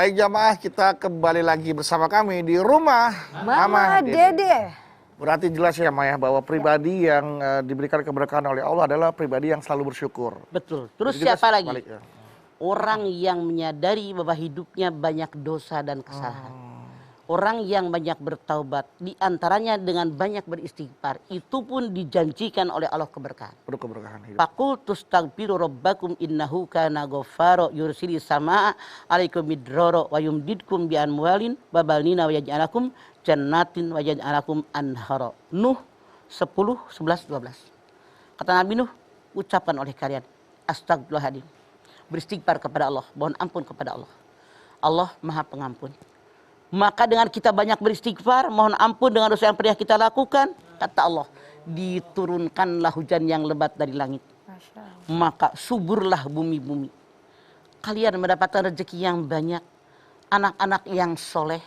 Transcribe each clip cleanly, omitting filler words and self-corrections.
Baik jamaah, kita kembali lagi bersama kami di rumah Mama Dede. Berarti jelas ya Maya bahwa pribadi yang diberikan keberkahan oleh Allah adalah pribadi yang selalu bersyukur. Betul. Terus Jadi siapa lagi? balik, ya. Orang yang menyadari bahwa hidupnya banyak dosa dan kesalahan. Orang yang banyak bertaubat, diantaranya dengan banyak beristighfar, itu pun dijanjikan oleh Allah keberkahan. Penuh keberkahan hidup. Faqultus taghfiru rabbakum innahu kana ghaffara yursilis samaa 'alaikum midrara wa yumdidkum bi amwalin wa banina wa yaj'alakum jannatin wa yaj'alakum anhara. Nuh 10, 11, 12. Kata Nabi Nuh, ucapan oleh kalian astagfirullahaladzim. Beristighfar kepada Allah, mohon ampun kepada Allah. Allah Maha Pengampun. Maka dengan kita banyak beristighfar, mohon ampun dengan dosa yang pernah kita lakukan, kata Allah, diturunkanlah hujan yang lebat dari langit. Maka suburlah bumi-bumi. Kalian mendapatkan rezeki yang banyak, anak-anak yang soleh,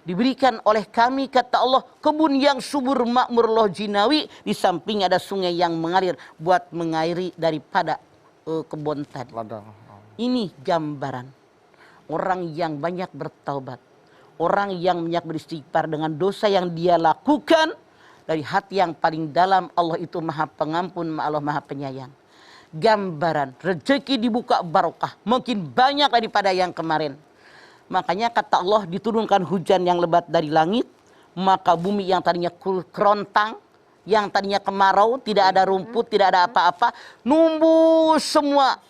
diberikan oleh kami, kata Allah, kebun yang subur makmur loh jinawi, di samping ada sungai yang mengalir buat mengairi daripada kebun tadi. Ini gambaran orang yang banyak bertaubat. Orang yang banyak beristighfar dengan dosa yang dia lakukan dari hati yang paling dalam, Allah itu Maha Pengampun, Allah Maha Penyayang. Gambaran rezeki dibuka barokah, mungkin banyak daripada yang kemarin. Makanya kata Allah, diturunkan hujan yang lebat dari langit, maka bumi yang tadinya kerontang, yang tadinya kemarau, tidak ada rumput, tidak ada apa-apa, numbuh semua.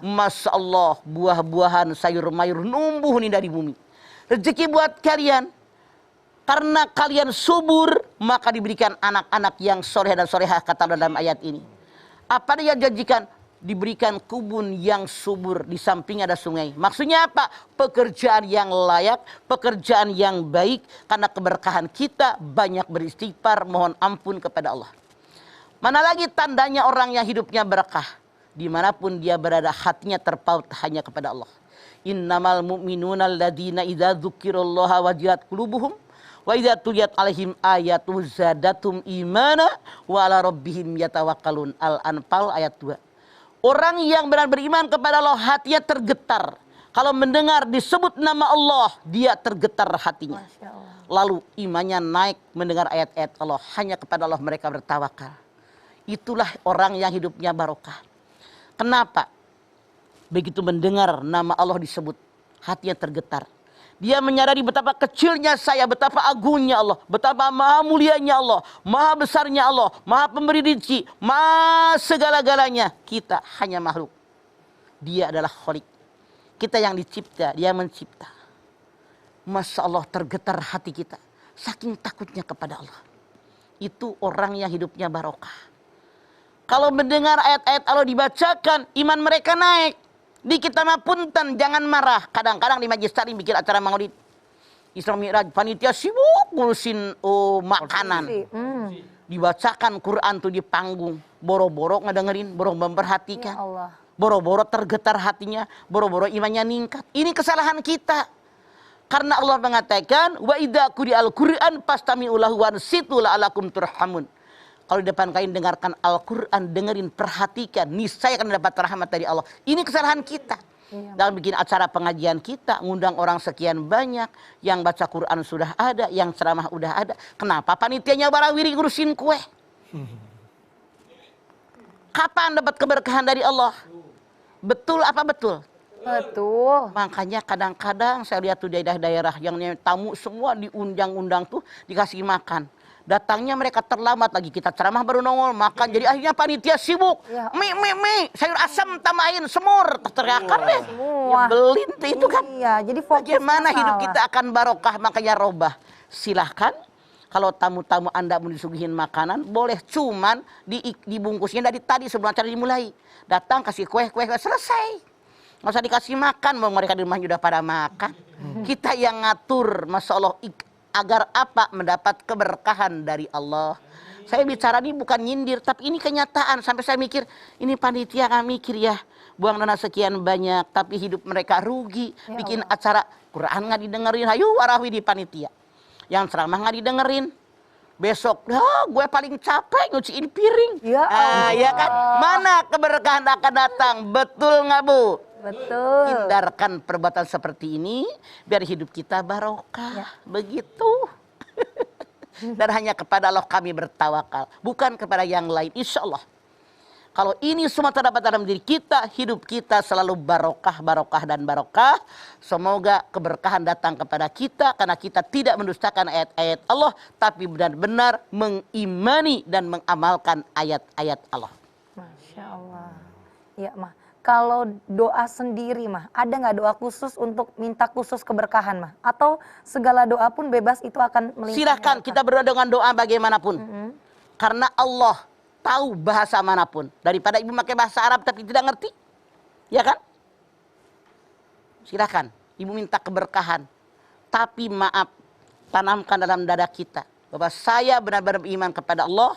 Masya Allah, buah-buahan, sayur-mayur numbuh nih dari bumi. Rezeki buat kalian. Karena kalian subur, maka diberikan anak-anak yang soleh dan solehah, kata Allah dalam ayat ini. Apa dia janjikan? Diberikan kebun yang subur, di samping ada sungai. Maksudnya apa? Pekerjaan yang layak, pekerjaan yang baik, karena keberkahan kita banyak beristighfar, mohon ampun kepada Allah. Mana lagi tandanya orang yang hidupnya berkah? Dimanapun dia berada, hatinya terpaut hanya kepada Allah. Innamal mu'minuna alladzina idza dzukirallaha wajilat qulubuhum wa idza tuliyat alaihim ayatu zadatum imana wa ala rabbihim yatawakkalun. Al-Anfal ayat 2. Orang yang benar beriman kepada Allah, hatinya tergetar. Kalau mendengar disebut nama Allah, dia tergetar hatinya. Lalu imannya naik mendengar ayat-ayat Allah. Hanya kepada Allah mereka bertawakal. Itulah orang yang hidupnya barokah. Kenapa? Begitu mendengar nama Allah disebut, hatinya tergetar. Dia menyadari betapa kecilnya saya, betapa agungnya Allah, betapa maha mulianya Allah, maha besarnya Allah, maha pemberi rezeki, maha segala-galanya. Kita hanya makhluk. Dia adalah Khalik. Kita yang dicipta, dia mencipta. Masya Allah, tergetar hati kita. Saking takutnya kepada Allah. Itu orang yang hidupnya barokah. Kalau mendengar ayat-ayat Allah dibacakan, iman mereka naik. Di kita mah punten, jangan marah. Kadang-kadang di Majlis Taklim bikin acara maulid Isra Mi'raj, panitia sibuk ngurusin makanan. Dibacakan Quran tuh di panggung. Boro-boro ngedengerin, boro memperhatikan. Ya, boro-boro tergetar hatinya, boro-boro imannya ningkat. Ini kesalahan kita. Karena Allah mengatakan, wa idza quri'al Qur'an fastami'u lahu wansitu la'alakum turhamun. Kalau di depan kalian dengarkan Al-Quran, dengerin, perhatikan, niscaya akan dapat rahmat dari Allah. Ini kesalahan kita. Dalam bikin acara pengajian kita, ngundang orang sekian banyak, yang baca Quran sudah ada, yang ceramah udah ada. Kenapa panitianya warawiri ngurusin kue? Kapan dapat keberkahan dari Allah? Betul apa betul? Betul. Makanya kadang-kadang saya lihat tuh daerah-daerah yang tamu semua diundang-undang tuh dikasih makan. Datangnya mereka terlambat lagi, kita ceramah baru nongol makan. Jadi akhirnya panitia sibuk. Ya. Mie, sayur asam tambahin, semur. Teriakan deh. Nyebelin tuh itu kan. Iya, jadi fokus. Bagaimana hidup kita akan barokah, makanya robah. Silahkan. Kalau tamu-tamu Anda mau disuguhin makanan, boleh. Cuman dibungkusnya dari tadi sebelum acara dimulai. Datang kasih kue, selesai. Nggak usah dikasih makan, mereka di rumahnya udah pada makan. Kita yang ngatur, Masya Allah, agar apa? Mendapat keberkahan dari Allah. Saya bicara ini bukan nyindir, tapi ini kenyataan. Sampai saya mikir, ini panitia nggak mikir ya, buang dana sekian banyak, tapi hidup mereka rugi. Ya bikin Allah. Acara Quran nggak didengerin, ayo warawi di panitia. Yang ceramah nggak didengerin. Besok, gue paling capek nyuciin piring. Ya, ya kan? Mana keberkahan akan datang? Betul nggak Bu? Betul. Hindarkan perbuatan seperti ini biar hidup kita barokah. Begitu. Dan hanya kepada Allah kami bertawakal, bukan kepada yang lain. Insya Allah. Kalau ini semua terdapat dalam diri kita, hidup kita selalu barokah, barokah, dan barokah. Semoga keberkahan datang kepada kita karena kita tidak mendustakan ayat-ayat Allah, tapi benar-benar mengimani dan mengamalkan ayat-ayat Allah. Masya Allah. Ya mah, kalau doa sendiri mah, ada nggak doa khusus untuk minta khusus keberkahan mah? Atau segala doa pun bebas itu akan melimpahnya? Silahkan kita berdoa dengan doa bagaimanapun. Karena Allah tahu bahasa manapun. Daripada ibu pakai bahasa Arab tapi tidak ngerti. Ya kan? Silahkan. Ibu minta keberkahan. Tapi maaf, tanamkan dalam dada kita. Bahwa saya benar-benar beriman kepada Allah.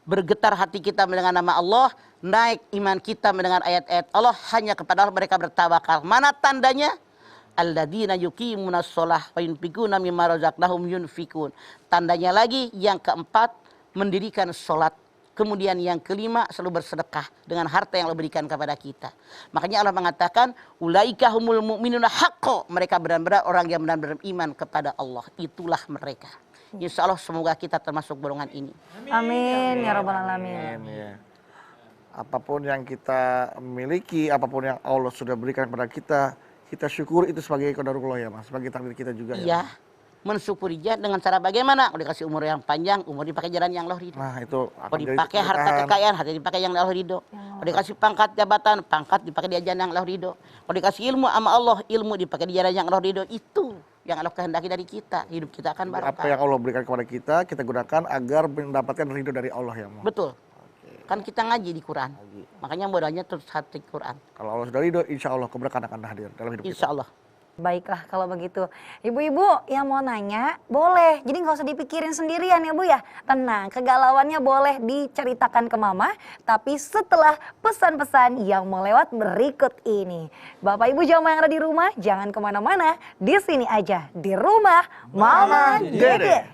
Bergetar hati kita mendengar nama Allah. Naik iman kita mendengar ayat-ayat Allah. Hanya kepada Allah mereka bertawakal. Mana tandanya? Alladzina yuqimunas shalah wa yunfikuna mimma razaqnahum yunfikun. Tandanya lagi yang keempat, mendirikan sholat. Kemudian yang kelima, selalu bersedekah dengan harta yang Allah berikan kepada kita. Makanya Allah mengatakan, ulaika humul mu'minuna haqqo. Mereka benar-benar orang yang benar-benar iman kepada Allah. Itulah mereka. Insya Allah semoga kita termasuk golongan ini. Amin ya rabbal alamin. Ya. Apapun yang kita miliki, apapun yang Allah sudah berikan kepada kita syukur itu sebagai qadarullah ya Mas, sebagai takdir kita juga ya. Iya. Mensyukurinya dengan cara bagaimana? Kalau dikasih umur yang panjang, umur dipakai jalan yang Allah ridho. Nah itu Kalau dipakai harta kekayaan, harta dipakai yang Allah ridho. Kalau dikasih pangkat jabatan, pangkat dipakai di jalan yang Allah ridho. Kalau dikasih ilmu sama Allah, ilmu dipakai di jalan yang Allah ridho. Itu yang Allah kehendaki dari kita. Hidup kita akan barokah. Apa yang Allah berikan kepada kita gunakan agar mendapatkan ridho dari Allah ya Mas. Betul. Kan kita ngaji di Quran. Makanya modalnya terus hati Quran. Kalau Allah sudah ridho, insya Allah keberkahan akan hadir dalam hidup kita. Insya Allah. Baiklah kalau begitu. Ibu-ibu yang mau nanya boleh. Jadi nggak usah dipikirin sendirian ya Bu ya. Tenang, kegalauannya boleh diceritakan ke Mama. Tapi setelah pesan-pesan yang mau lewat berikut ini. Bapak Ibu jamaah yang ada di rumah, jangan kemana-mana. Di sini aja, di rumah Mama Dede.